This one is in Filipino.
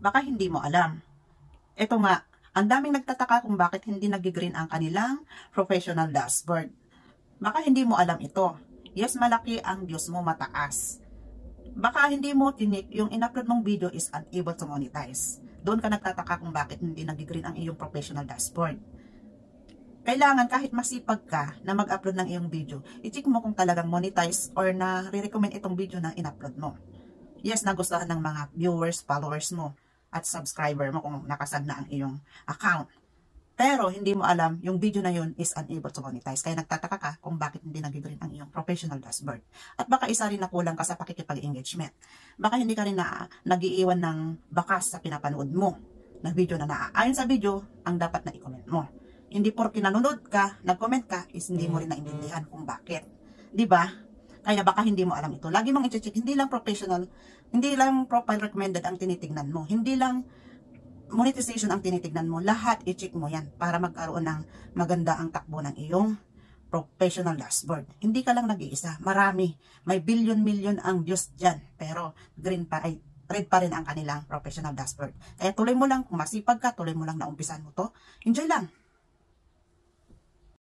Baka hindi mo alam. Ito nga, ang daming nagtataka kung bakit hindi nag-green ang kanilang professional dashboard. Baka hindi mo alam ito. Yes, malaki ang views mo, mataas. Baka hindi mo tinik yung in-upload mong video is unable to monetize. Doon ka nagtataka kung bakit hindi nag-green ang iyong professional dashboard. Kailangan kahit masipag ka na mag-upload ng iyong video, i-check mo kung talagang monetize or na re-recommend itong video na in-upload mo. Yes, nagustuhan ng mga viewers, followers mo, at subscriber mo kung nakasag na ang iyong account. Pero hindi mo alam, yung video na yun is unable to monetize. Kaya nagtataka ka kung bakit hindi nag-green ang iyong professional dashboard. At baka isa rin na kulang ka sa pakikipag-engagement. Baka hindi ka rin na nag-iiwan ng bakas sa pinapanood mo na video na naaayon sa video ang dapat na i-comment mo. Hindi porke nanonood ka, nag-comment ka, is hindi mo rin naintindihan kung bakit. Diba? Kaya baka hindi mo alam ito. Lagi mong i-check, hindi lang professional, hindi lang profile recommended ang tinitignan mo. Hindi lang monetization ang tinitignan mo. Lahat i-check mo yan para magkaroon ng maganda ang takbo ng iyong professional dashboard. Hindi ka lang nag-iisa. Marami. May billion-million ang views dyan. Pero red pa rin ang kanilang professional dashboard. Kaya tuloy mo lang, kung masipag ka, tuloy mo lang na umpisan mo to. Enjoy lang.